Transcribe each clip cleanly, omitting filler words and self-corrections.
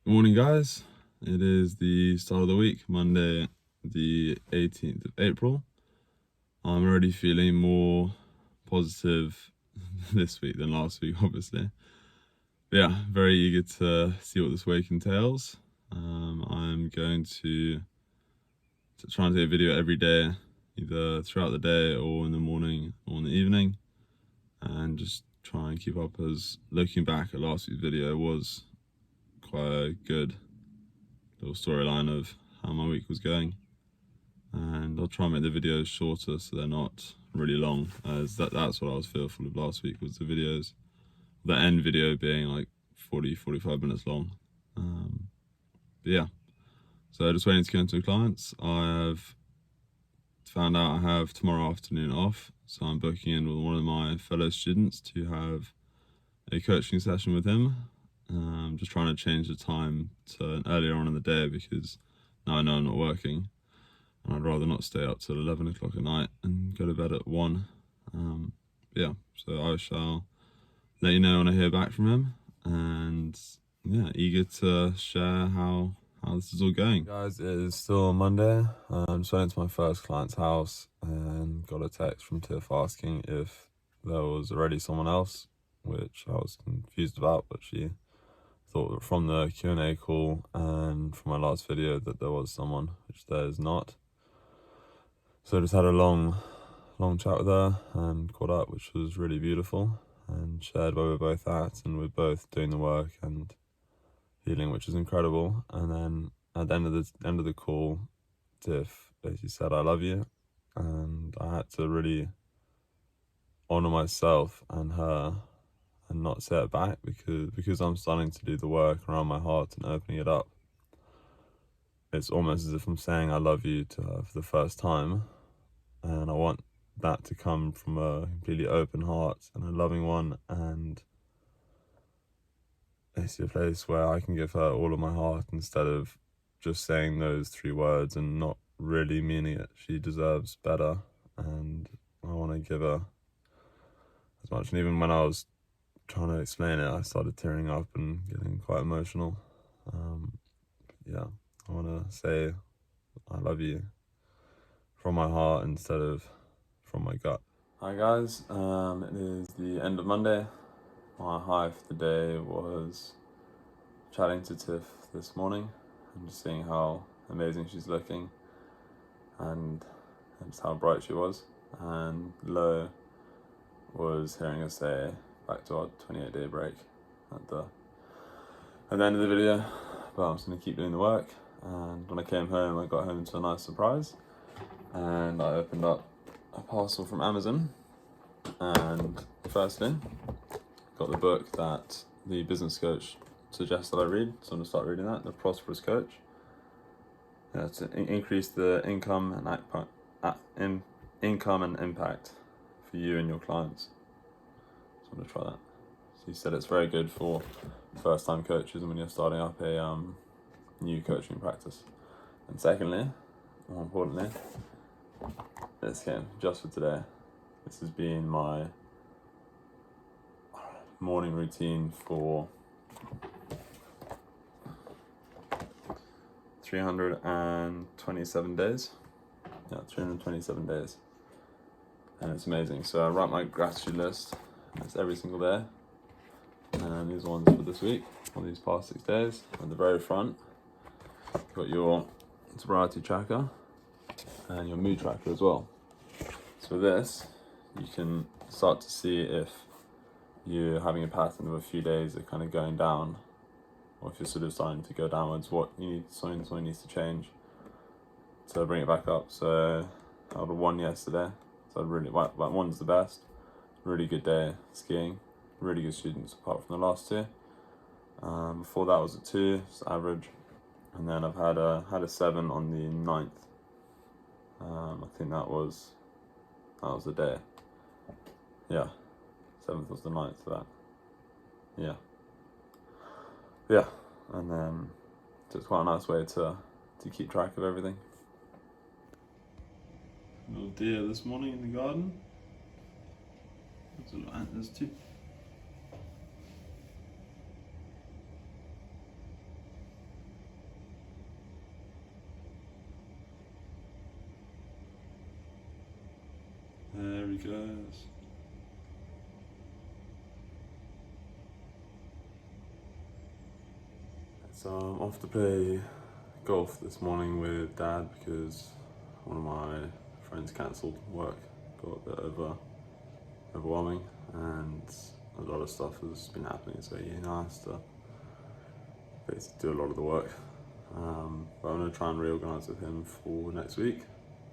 Good morning, guys. It is the start of the week, Monday, the 18th of April. I'm already feeling more positive this week than last week, obviously. But yeah, very eager to see what this week entails. I'm going to try and take a video every day, either throughout the day or in the morning or in the evening, and just try and keep up, as looking back at last week's video was quite a good little storyline of how my week was going. And I'll try and make the videos shorter so they're not really long, as that's what I was fearful of last week, was the videos, the end video being like 40-45 minutes long. But yeah, so just waiting to go into clients. I have found out I have tomorrow afternoon off, so I'm booking in with one of my fellow students to have a coaching session with him. I'm just trying to change the time to earlier on in the day, because now I know I'm not working and I'd rather not stay up till 11 o'clock at night and go to bed at 1. Yeah, so I shall let you know when I hear back from him, and yeah, eager to share how this is all going. Guys, it is still Monday. I'm just went to my first client's house and got a text from Tiff asking if there was already someone else, which I was confused about, but she thought from the Q&A call and from my last video that there was someone, which there is not. So I just had a long chat with her and caught up, which was really beautiful, and shared where we're both at, and we're both doing the work and healing, which is incredible. And then at the end of the call, Tiff basically said, "I love you," and I had to really honor myself and her and not say it back, because I'm starting to do the work around my heart and opening it up. It's almost as if I'm saying I love you to her for the first time, and I want that to come from a completely open heart and a loving one, and it's a place where I can give her all of my heart instead of just saying those 3 words and not really meaning it. She deserves better, and I want to give her as much. And even when I was trying to explain it, I started tearing up and getting quite emotional. Yeah, I want to say I love you from my heart instead of from my gut. Hi guys, it is the end of Monday. My high for the day was chatting to Tiff this morning and just seeing how amazing she's looking and just how bright she was. And low was hearing her say back to our 28-day break at the end of the video. But I'm just going to keep doing the work. And when I came home, I got home to a nice surprise, and I opened up a parcel from Amazon, and firstly got the book that the business coach suggests that I read, so I'm going to start reading that, The Prosperous Coach. To increase the income and impact for you and your clients. So I'm going to try that. So he said it's very good for first-time coaches and when you're starting up a new coaching practice. And secondly, more importantly, this came just for today. This has been my morning routine for 327 days. Yeah, 327 days. And it's amazing. So I write my gratitude list. It's every single day. And these ones for this week, or these past 6 days. At the very front, you've got your sobriety tracker and your mood tracker as well. So with this, you can start to see if you're having a pattern of a few days of kind of going down, or if you're sort of starting to go downwards, what you need, something needs to change to bring it back up. So I had a 1 yesterday, so really, like 1's the best. Really good day skiing, really good students apart from the last 2. Before that was a 2, it's average, and then I've had a 7 on the 9th. I think that was the day. Yeah, 7th was the 9th for that. Yeah, and then so it's quite a nice way to keep track of everything. Little deer this morning in the garden. There's little antlers too. Lucas. So I'm off to play golf this morning with Dad because one of my friends cancelled work. Got a bit overwhelming and a lot of stuff has been happening, so he has to basically do a lot of the work. But I'm going to try and reorganise with him for next week.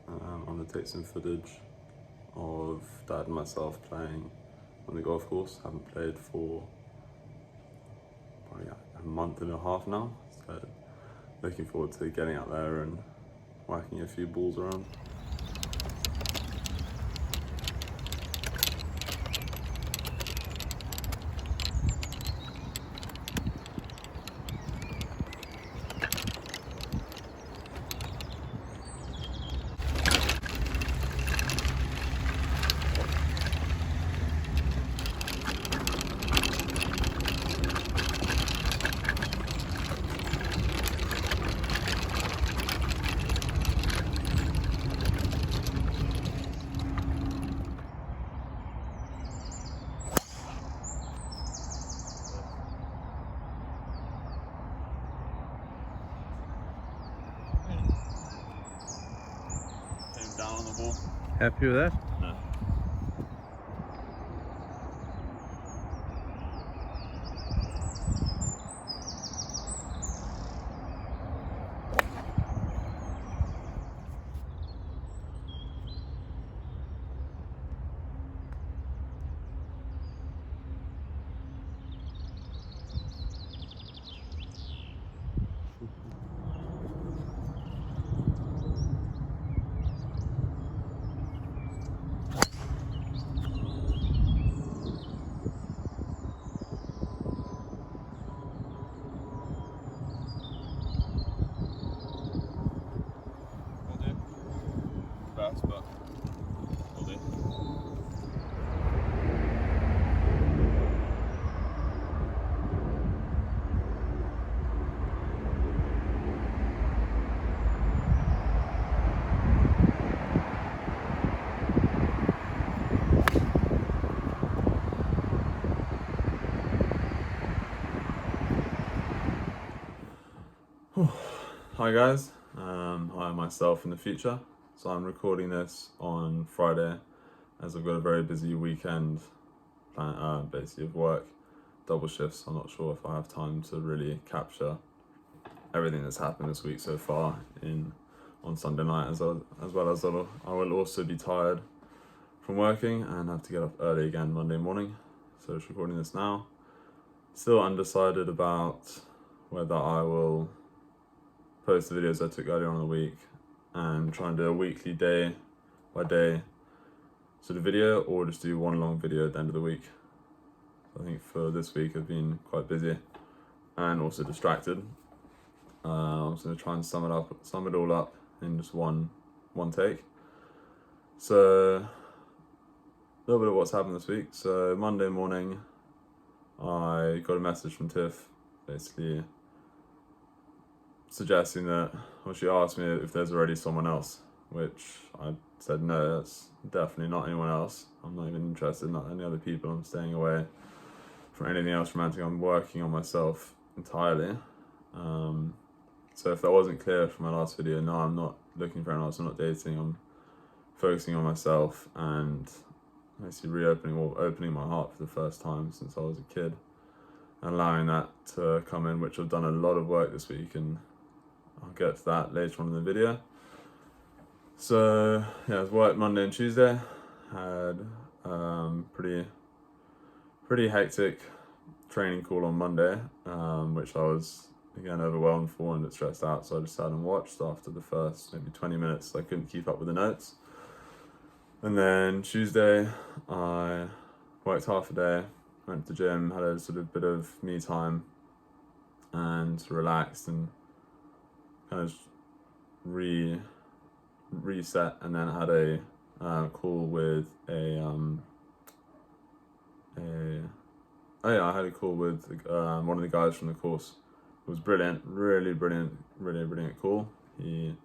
I'm going to take some footage of Dad and myself playing on the golf course. Haven't played for probably a month and a half now, so looking forward to getting out there and whacking a few balls around. Down on the ball. Happy with that? No. Fast, but will do. Hi guys, hi myself in the future. So I'm recording this on Friday as I've got a very busy weekend basically of work, double shifts. I'm not sure if I have time to really capture everything that's happened this week so far on Sunday night, as well as I will also be tired from working and have to get up early again Monday morning. So just recording this now. Still undecided about whether I will post the videos I took earlier on in the week and try and do a weekly day by day sort of video, or just do one long video at the end of the week. So I think for this week I've been quite busy and also distracted. I'm just going to try and sum it all up in just one take. So a little bit of what's happened this week. So Monday morning I got a message from Tiff basically suggesting that, well, she asked me if there's already someone else, which I said no, that's definitely not anyone else. I'm not even interested in any other people. I'm staying away from anything else romantic. I'm working on myself entirely. So if that wasn't clear from my last video, no, I'm not looking for anyone else. I'm not dating. I'm focusing on myself and basically opening my heart for the first time since I was a kid, and allowing that to come in, which I've done a lot of work this week, and I'll get to that later on in the video. So yeah, I've worked Monday and Tuesday. Had pretty hectic training call on Monday, which I was again overwhelmed for and a bit stressed out. So I just sat and watched after the first maybe 20 minutes. I couldn't keep up with the notes. And then Tuesday, I worked half a day, went to the gym, had a sort of bit of me time, and relaxed and kind of reset. And then I had a call with I had a call with one of the guys from the course. It was brilliant, really brilliant call. We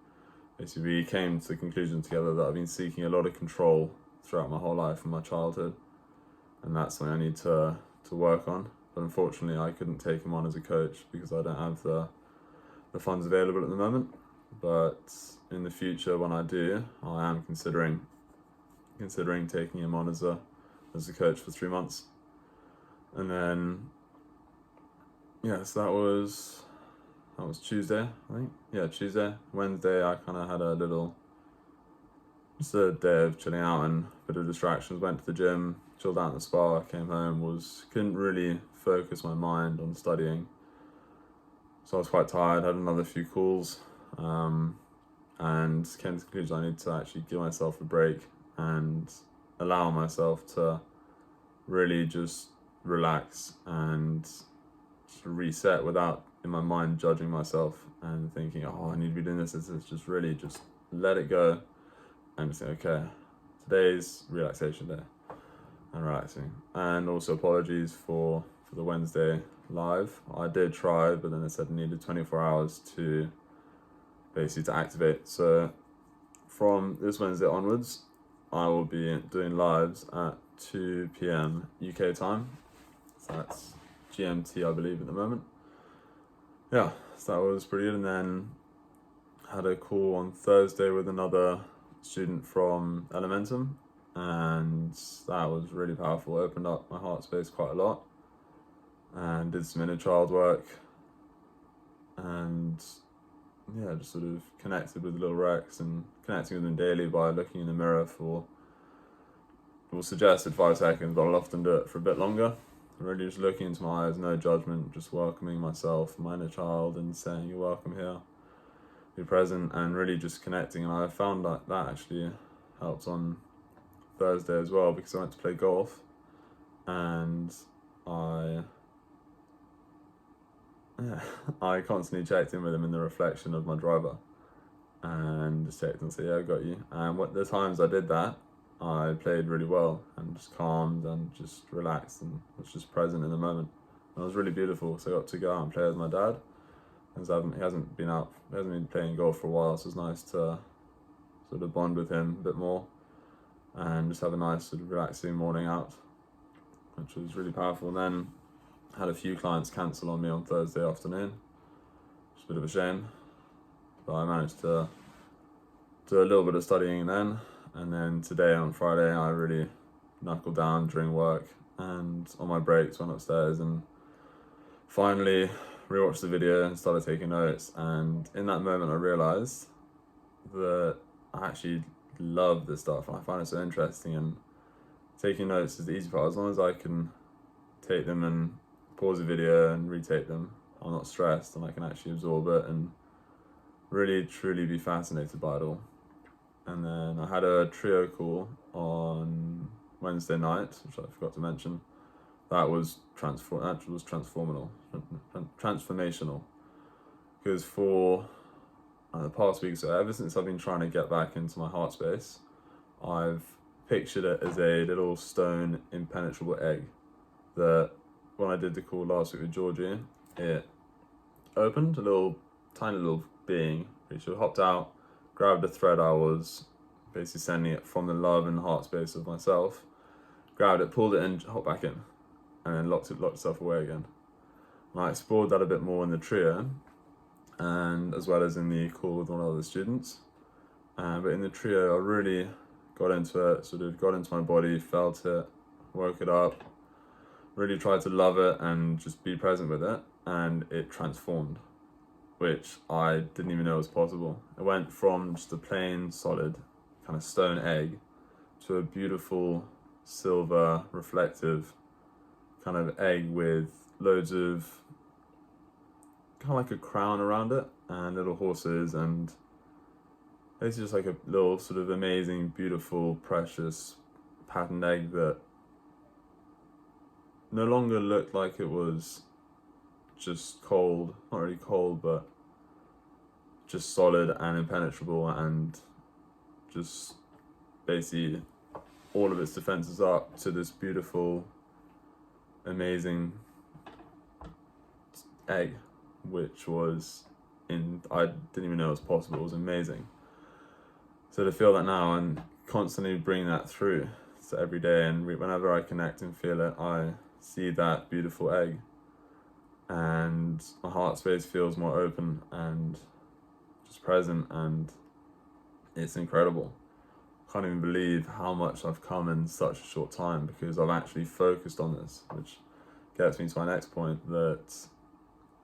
came to the conclusion together that I've been seeking a lot of control throughout my whole life and my childhood, and that's something I need to work on. But unfortunately, I couldn't take him on as a coach because I don't have the funds available at the moment. But in the future, when I do, I am considering taking him on as a coach for 3 months. And then so that was Tuesday, I think. Yeah, Tuesday. Wednesday, I kind of had just a day of chilling out and a bit of distractions. Went to the gym, chilled out in the spa, came home, couldn't really focus my mind on studying. So I was quite tired, had another few calls, and came to the conclusion I need to actually give myself a break and allow myself to really just relax and reset without in my mind judging myself and thinking, oh, I need to be doing this. It's just really just let it go and just think, okay, today's relaxation day and relaxing. And also apologies for the Wednesday live. I did try, but then it said it needed 24 hours to activate. So from this Wednesday onwards, I will be doing lives at 2 p.m. UK time. So that's GMT, I believe, at the moment. Yeah, so that was pretty good. And then had a call on Thursday with another student from Elementum, and that was really powerful. It opened up my heart space quite a lot, and did some inner child work, and just sort of connected with little Rex and connecting with them daily by looking in the mirror for, well, suggested 5 seconds, but I'll often do it for a bit longer. Really just looking into my eyes, no judgment, just welcoming myself, my inner child, and saying, you're welcome here, be present, and really just connecting. And I found that actually helped on Thursday as well, because I went to play golf, and I constantly checked in with him in the reflection of my driver, and just checked and said, yeah, I got you. And the times I did that, I played really well and just calmed and just relaxed and was just present in the moment. And it was really beautiful. So I got to go out and play with my dad. He hasn't been playing golf for a while, so it's nice to sort of bond with him a bit more and just have a nice sort of relaxing morning out, which was really powerful. And then had a few clients cancel on me on Thursday afternoon. It's a bit of a shame, but I managed to do a little bit of studying then. And then today, on Friday, I really knuckled down during work, and on my breaks went upstairs and finally rewatched the video and started taking notes. And in that moment I realised that I actually love this stuff and I find it so interesting, and taking notes is the easy part. As long as I can take them and pause the video and retake them, I'm not stressed and I can actually absorb it and really truly be fascinated by it all. And then I had a trio call on Wednesday night, which I forgot to mention. That was transformational. Because for the past week, so ever since I've been trying to get back into my heart space, I've pictured it as a little stone impenetrable egg that when I did the call last week with Georgie, it opened, a tiny little being, which hopped out, grabbed the thread I was basically sending it from the love and heart space of myself, grabbed it, pulled it in, hopped back in, and then locked itself away again. And I explored that a bit more in the trio, and as well as in the call with one of the students. But in the trio, I really got into it, sort of got into my body, felt it, woke it up, really tried to love it and just be present with it, and it transformed, which I didn't even know was possible. It went from just a plain, solid, kind of stone egg to a beautiful, silver, reflective kind of egg with loads of, kind of like a crown around it, and little horses, and it's just like a little sort of amazing, beautiful, precious patterned egg that no longer looked like it was just cold, not really cold, but just solid and impenetrable, and just basically all of its defenses up to this beautiful, amazing egg, which was I didn't even know it was possible. It was amazing. So to feel that now and constantly bring that through to every day, and whenever I connect and feel it, I see that beautiful egg, and my heart space feels more open and just present, and it's incredible. I can't even believe how much I've come in such a short time, because I've actually focused on this, which gets me to my next point, that,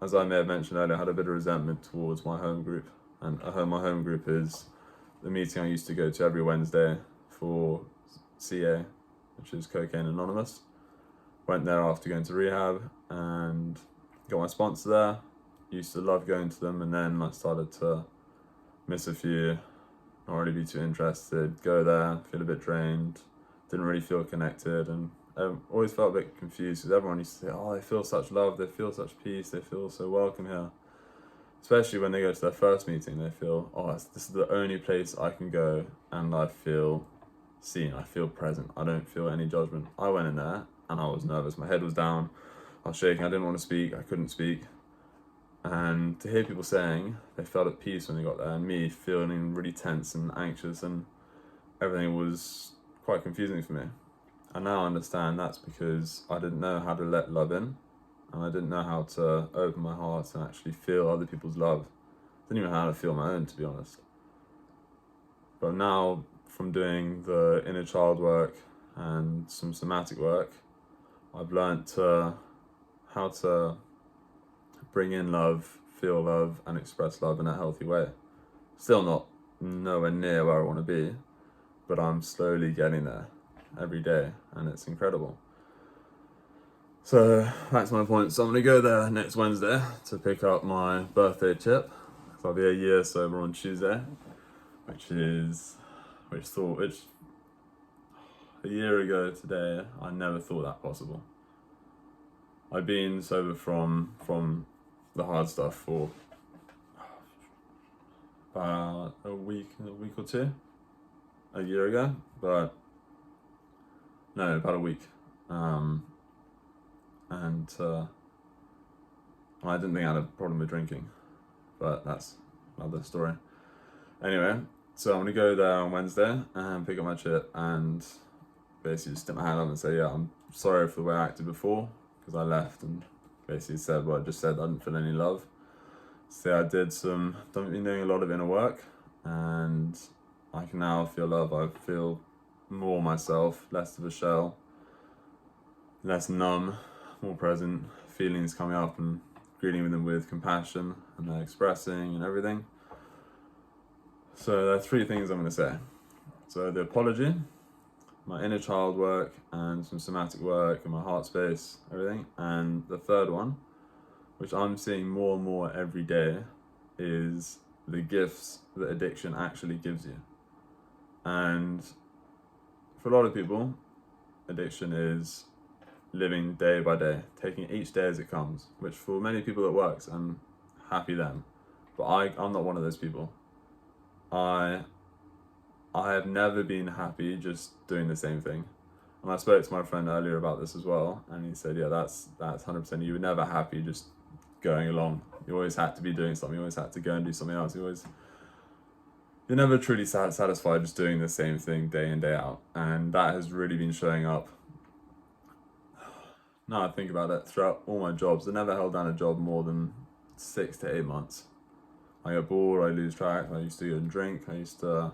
as I may have mentioned earlier, I had a bit of resentment towards my home group. And my home group is the meeting I used to go to every Wednesday for CA, which is Cocaine Anonymous. Went there after going to rehab and got my sponsor there. Used to love going to them, and then I started to miss a few, not really be too interested, go there, feel a bit drained, didn't really feel connected, and always felt a bit confused, because everyone used to say, oh, they feel such love, they feel such peace, they feel so welcome here. Especially when they go to their first meeting, they feel, oh, this is the only place I can go and I feel seen, I feel present, I don't feel any judgment. I went in there and I was nervous, my head was down, I was shaking, I didn't want to speak, I couldn't speak. And to hear people saying they felt at peace when they got there, and me feeling really tense and anxious, and everything was quite confusing for me. I now understand that's because I didn't know how to let love in, and I didn't know how to open my heart and actually feel other people's love. I didn't even know how to feel my own, to be honest. But now, from doing the inner child work and some somatic work, I've learned how to bring in love, feel love, and express love in a healthy way. Still not nowhere near where I want to be, but I'm slowly getting there every day, and it's incredible. So that's my point. So I'm going to go there next Wednesday to pick up my birthday chip. So I'll be a year sober on Tuesday, which a year ago today, I never thought that possible. I've been sober from the hard stuff for about a week or two, a year ago, but no, about a week. And I didn't think I had a problem with drinking, but that's another story. Anyway, so I'm gonna go there on Wednesday and pick up my chip and basically just stick my hand up and say, yeah, I'm sorry for the way I acted before, because I left and basically said what I just said. I didn't feel any love. So I been doing a lot of inner work, and I can now feel love. I feel more myself, less of a shell, less numb, more present, feelings coming up and greeting them with compassion, and they're expressing and everything. So there are three things I'm going to say. So the apology, my inner child work, and some somatic work, and my heart space, everything. And the third one, which I'm seeing more and more every day, is the gifts that addiction actually gives you. And for a lot of people, addiction is living day by day, taking each day as it comes, which for many people it works, and happy them. But I'm not one of those people. I have never been happy just doing the same thing. And I spoke to my friend earlier about this as well, and he said, yeah, that's 100%. You were never happy just going along. You always had to be doing something. You always had to go and do something else. You're never truly satisfied just doing the same thing day in, day out. And that has really been showing up. Now I think about it, throughout all my jobs, I never held down a job more than 6 to 8 months. I get bored, I lose track, I used to go and drink, I used to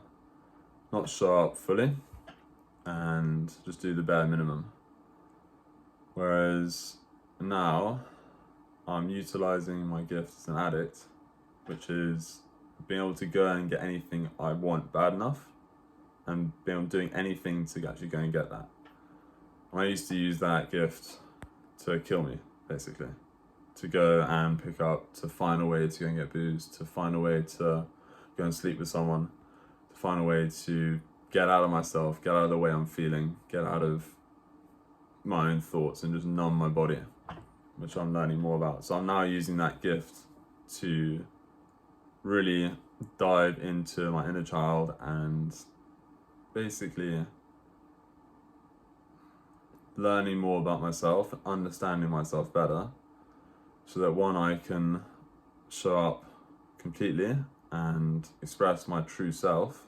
not show up fully and just do the bare minimum. Whereas now I'm utilizing my gift as an addict, which is being able to go and get anything I want bad enough, and being able to doing anything to actually go and get that. I used to use that gift to kill me, basically. To go and pick up, to find a way to go and get booze, to find a way to go and sleep with someone, to find a way to get out of myself, get out of the way I'm feeling, get out of my own thoughts and just numb my body, which I'm learning more about. So I'm now using that gift to really dive into my inner child and basically learning more about myself, understanding myself better, so that one, I can show up completely and express my true self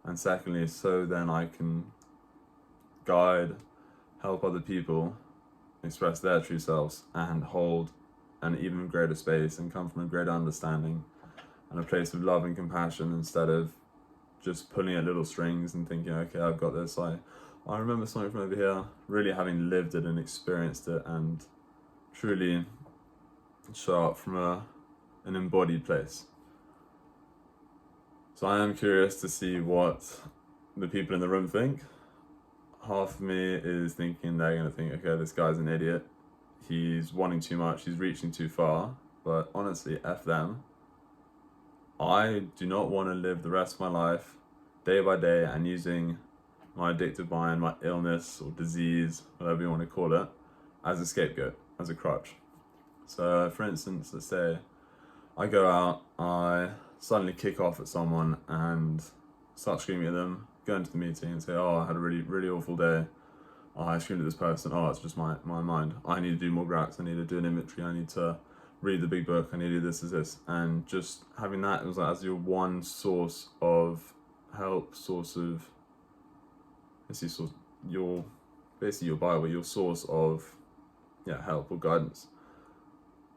and secondly, so then I can guide, help other people express their true selves and hold an even greater space and come from a greater understanding and a place of love and compassion, instead of just pulling at little strings and thinking, okay, I've got this. I remember something from over here, really having lived it and experienced it and truly show up from an embodied place. So I am curious to see what the people in the room think. Half of me is thinking they're going to think, okay, this guy's an idiot. He's wanting too much, he's reaching too far. But honestly, F them. I do not want to live the rest of my life day by day and using my addictive mind, my illness or disease, whatever you want to call it, as a scapegoat, as a crutch. So for instance, let's say I go out, I suddenly kick off at someone and start screaming at them, go into the meeting and say, oh, I had a really, really awful day. Oh, I screamed at this person. Oh, it's just my mind. I need to do more graphs. I need to do an inventory. I need to read the big book. I need to do this. And just having that, it was like as your one source of help, source of, your, basically your Bible, your source of, help or guidance.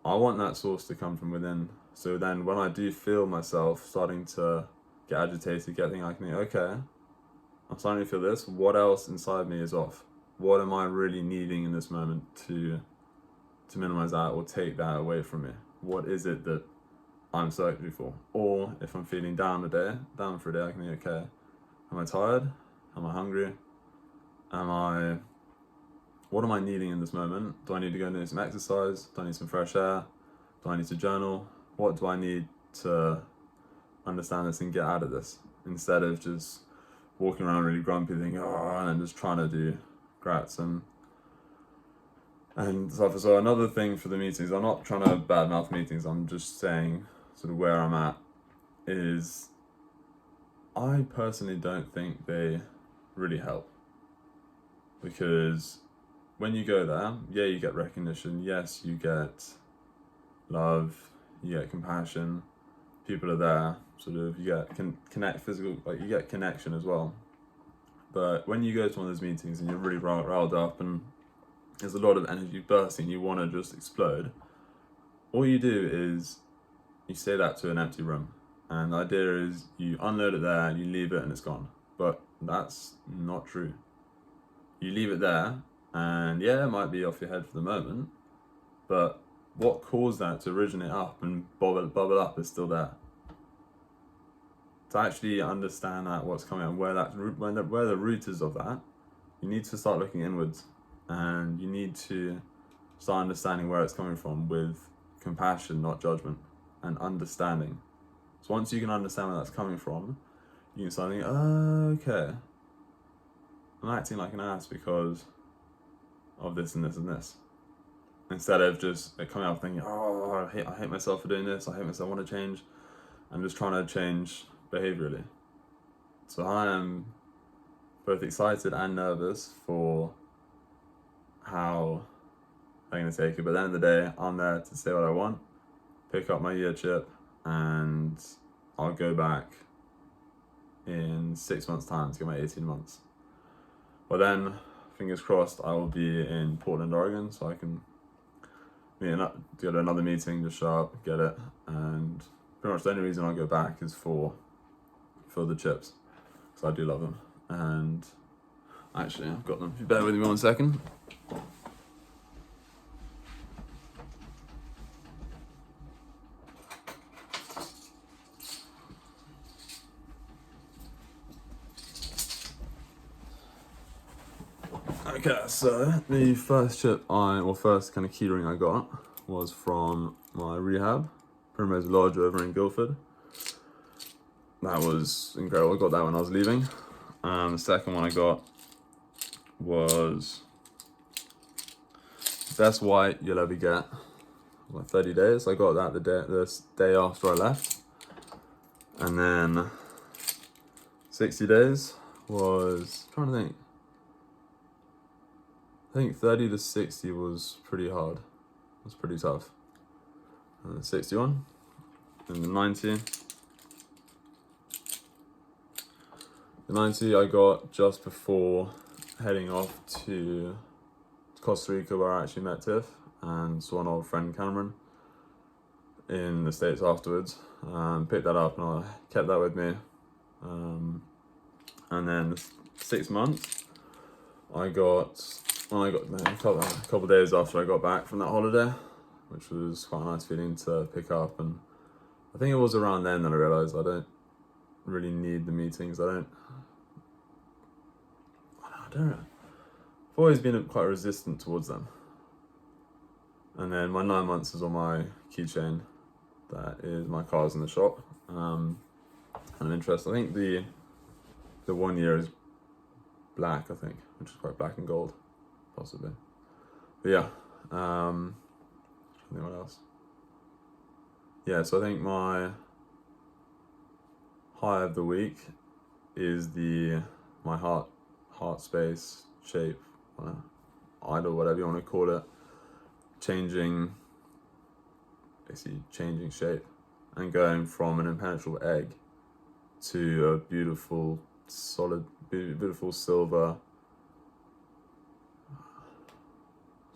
I want that source to come from within. So then when I do feel myself starting to get agitated, I can think, okay, I'm starting to feel this. What else inside me is off? What am I really needing in this moment to minimize that or take that away from me? What is it that I'm searching for? Or if I'm feeling down for a day, I can think, okay, am I tired? Am I hungry? What am I needing in this moment? Do I need to go and do some exercise? Do I need some fresh air? Do I need to journal? What do I need to understand this and get out of this? Instead of just walking around really grumpy thinking, and then just trying to do grats and stuff. So another thing for the meetings, I'm not trying to badmouth meetings, I'm just saying sort of where I'm at is I personally don't think they really help. Because when you go there, you get recognition, yes, you get love, you get compassion, people are there, sort of, you get connect physical, like you get connection as well. But when you go to one of those meetings and you're really riled up and there's a lot of energy bursting, you want to just explode, all you do is you say that to an empty room. And the idea is you unload it there, you leave it and it's gone. But that's not true. You leave it there and it might be off your head for the moment, but what caused that to originate up and bubble up is still there. To actually understand that, what's coming out, where the root is of that, you need to start looking inwards and you need to start understanding where it's coming from with compassion, not judgment, and understanding. So once you can understand where that's coming from, you can start thinking, okay, I'm acting like an ass because of this and this and this. Instead of just coming out thinking, I hate myself for doing this, I hate myself, I want to change. I'm just trying to change behaviorally. So I am both excited and nervous for how I'm going to take it. But at the end of the day, I'm there to say what I want, pick up my year chip, and I'll go back in 6 months' time to get my 18 months. But then, fingers crossed, I will be in Portland, Oregon, so I can get another meeting, just show up, get it, and pretty much the only reason I'll go back is for the chips, because I do love them. And actually, I've got them. If you bear with me 1 second. Okay, so the first first kind of key ring I got was from my rehab, Primrose Lodge over in Guildford. That was incredible. I got that when I was leaving. The second one I got was best white you'll ever get. Like 30 days. I got that the day after I left. And then 60 days was, I'm trying to think. I think 30 to 60 was pretty hard. It was pretty tough. And then 61. And then 90. The 90 I got just before heading off to Costa Rica, where I actually met Tiff and saw an old friend, Cameron, in the States afterwards. Picked that up and I kept that with me. And then 6 months, a couple of days after I got back from that holiday, which was quite a nice feeling to pick up. And I think it was around then that I realised I don't really need the meetings. I don't know. I've always been quite resistant towards them. And then my 9 months is on my keychain. That is my car's in the shop. And I'm interested. I think the 1 year is black, I think, which is quite black and gold, possibly. But yeah, I think what else? Yeah, so I think my high of the week is my heart space shape, idol, whatever you want to call it, changing shape and going from an impenetrable egg to a beautiful silver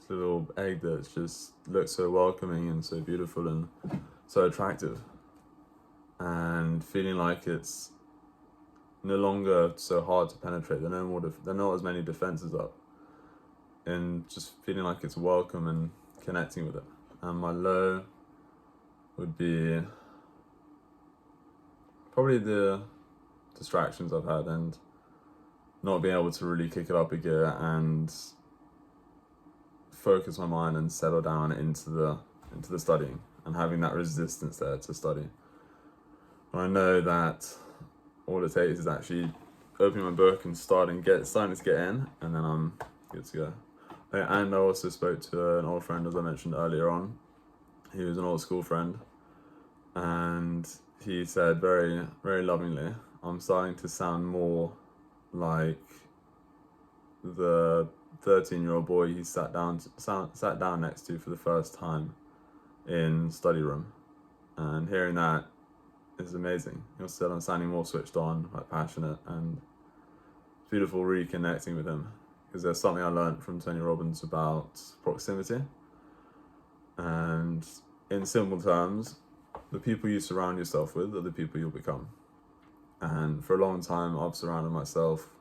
little egg that just looks so welcoming and so beautiful and so attractive, and feeling like it's no longer so hard to penetrate. There are not as many defenses up, and just feeling like it's welcome and connecting with it. And my low would be probably the distractions I've had and not being able to really kick it up a gear and focus my mind and settle down into the studying, and having that resistance there to study. And I know that all it takes is actually opening my book and starting to get in, and then I'm good to go. And I also spoke to an old friend, as I mentioned earlier on. He was an old school friend, and he said very, very lovingly, I'm starting to sound more like the 13-year-old boy he sat down next to for the first time in study room. And hearing that is amazing. He said I'm sounding more switched on, like passionate, and it's beautiful reconnecting with him, because there's something I learned from Tony Robbins about proximity. And in simple terms, the people you surround yourself with are the people you'll become. And for a long time, I've surrounded myself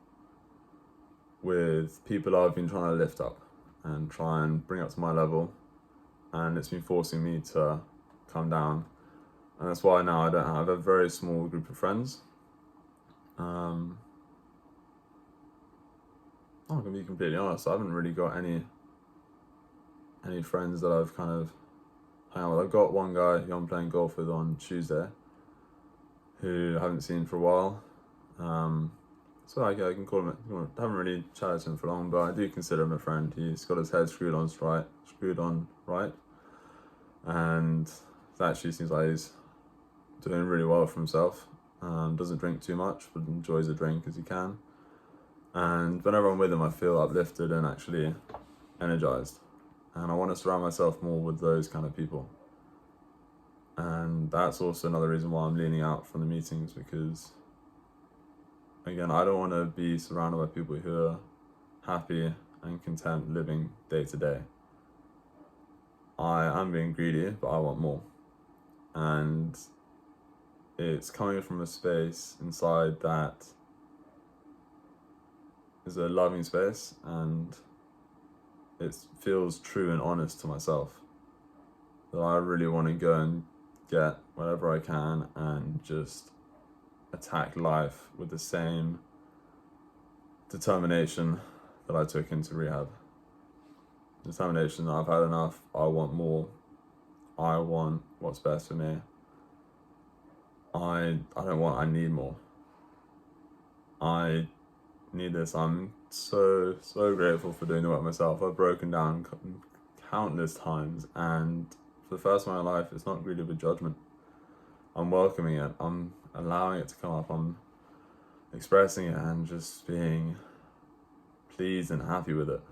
with people I've been trying to lift up and try and bring up to my level, and it's been forcing me to come down. And that's why now I have a very small group of friends. I'm gonna be completely honest, I haven't really got any friends that I've kind of hang out with. I've got one guy who I'm playing golf with on Tuesday, who I haven't seen for a while. So I can call him. I haven't really chatted to him for long, but I do consider him a friend. He's got his head screwed on right, and it actually seems like he's doing really well for himself. Doesn't drink too much, but enjoys a drink as he can. And whenever I'm with him, I feel uplifted and actually energized. And I want to surround myself more with those kind of people. And that's also another reason why I'm leaning out from the meetings, because again, I don't want to be surrounded by people who are happy and content living day to day. I am being greedy, but I want more. And it's coming from a space inside that is a loving space, and it feels true and honest to myself. That I really want to go and get whatever I can and just attack life with the same determination that I took into rehab. Determination that I've had enough, I want more, I want what's best for me. I need more. I need this. I'm so grateful for doing the work myself. I've broken down countless times, and for the first time in my life, it's not greedy with judgment. I'm welcoming it. I'm allowing it to come up. I'm expressing it and just being pleased and happy with it.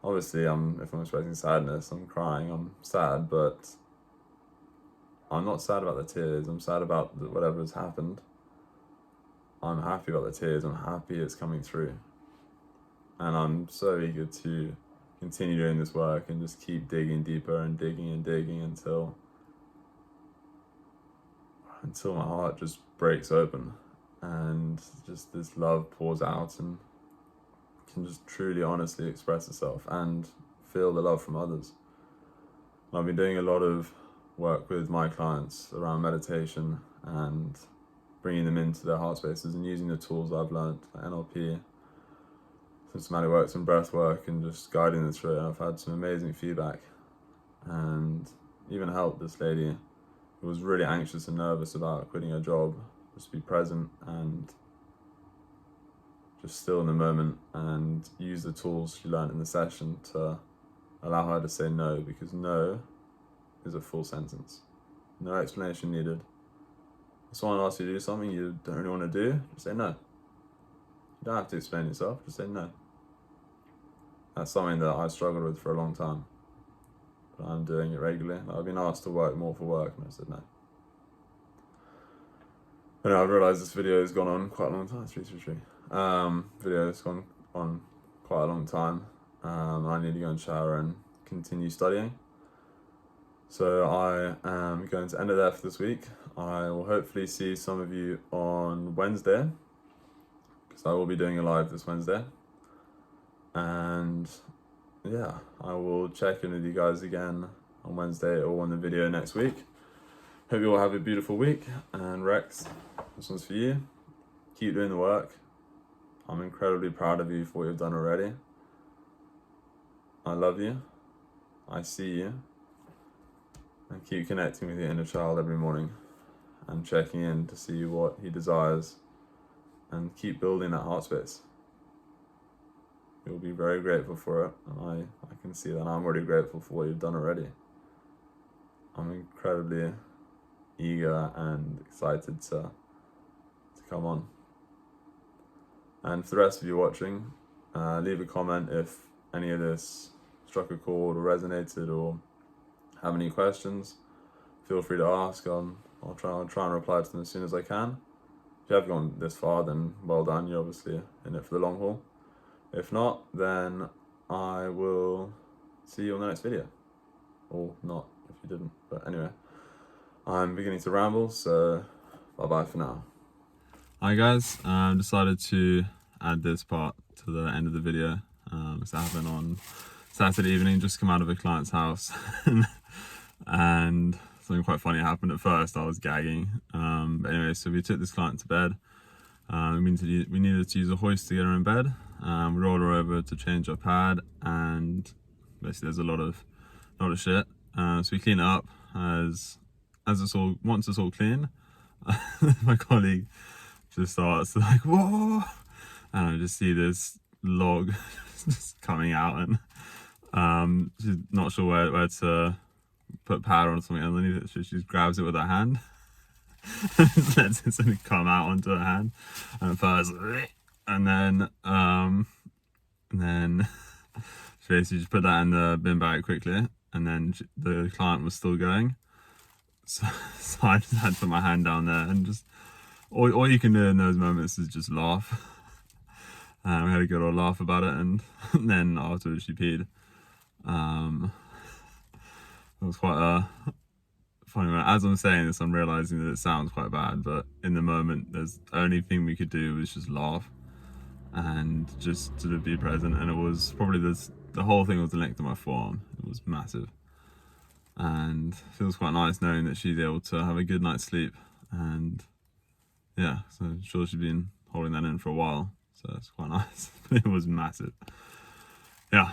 Obviously, if I'm expressing sadness, I'm crying, I'm sad, but I'm not sad about the tears. I'm sad about whatever has happened. I'm happy about the tears. I'm happy it's coming through. And I'm so eager to continue doing this work and just keep digging deeper and digging until my heart just breaks open and just this love pours out and can just truly honestly express itself and feel the love from others. I've been doing a lot of work with my clients around meditation and bringing them into their heart spaces and using the tools I've learned, like NLP, systematic works and breath work, and just guiding them through it. And I've had some amazing feedback and even helped this lady who was really anxious and nervous about quitting her job, just be present and just still in the moment and use the tools she learned in the session to allow her to say no, because no is a full sentence. No explanation needed. If someone asks you to do something you don't really want to do, just say no. You don't have to explain yourself, just say no. That's something that I struggled with for a long time, but I'm doing it regularly. I've been asked to work more for work and I said no. But now I've realised this video has gone on quite a long time. 333. Video has gone on quite a long time. I need to go and shower and continue studying. So I am going to end it there for this week. I will hopefully see some of you on Wednesday, because I will be doing a live this Wednesday. And yeah, I will check in with you guys again on Wednesday or on the video next week. Hope you all have a beautiful week. And Rex, this one's for you. Keep doing the work. I'm incredibly proud of you for what you've done already. I love you. I see you. And keep connecting with your inner child every morning and checking in to see what he desires and keep building that heart space. You'll be very grateful for it, and I can see that. I'm already grateful for what you've done already. I'm incredibly eager and excited to come on. And for the rest of you watching, leave a comment if any of this struck a chord or resonated, or have any questions. Feel free to ask. I'll try and reply to them as soon as I can. If you have gone this far, then well done. You're obviously in it for the long haul. If not, then I will see you on the next video. Or not, if you didn't. But anyway, I'm beginning to ramble, so bye-bye for now. Hi guys, decided to add this part to the end of the video. It's happened on Saturday evening, just come out of a client's house. And something quite funny happened at first. I was gagging. But anyway, so we took this client to bed. We needed to use a hoist to get her in bed. We rolled her over to change her pad, and basically there's a lot of shit. So we clean it up once it's all clean. My colleague just starts like, whoa, and I just see this log just coming out, and she's not sure where to put powder or something underneath it, so she just grabs it with her hand and just lets it sort of come out onto her hand, and at first, and then she basically just put that in the bin bag quickly, and then the client was still going, so I just had to put my hand down there, and just all you can do in those moments is just laugh. We had a good old laugh about it, and then afterwards she peed. It was quite a funny moment. As I'm saying this, I'm realising that it sounds quite bad, but in the moment, the only thing we could do was just laugh and just sort of be present. And it was probably the whole thing was the length of my forearm. It was massive. And it feels quite nice knowing that she's able to have a good night's sleep. And yeah, so I'm sure she's been holding that in for a while. So it's quite nice. It was massive. Yeah.